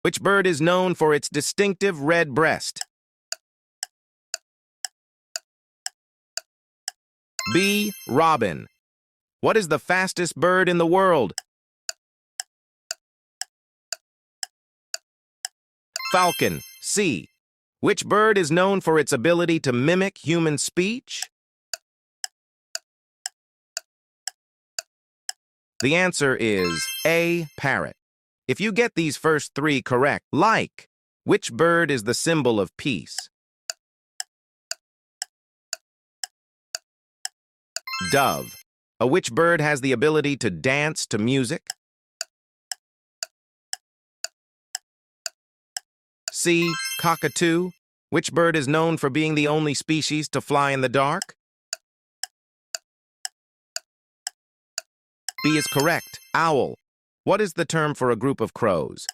Which bird is known for its distinctive red breast? B. Robin. What is the fastest bird in the world? Falcon. C. Which bird is known for its ability to mimic human speech? The answer is A. Parrot. If you get these first three correct, like, which bird is the symbol of peace? Dove. Which bird has the ability to dance to music? C. Cockatoo. Which bird is known for being the only species to fly in the dark? B is correct. Owl. What is the term for a group of crows?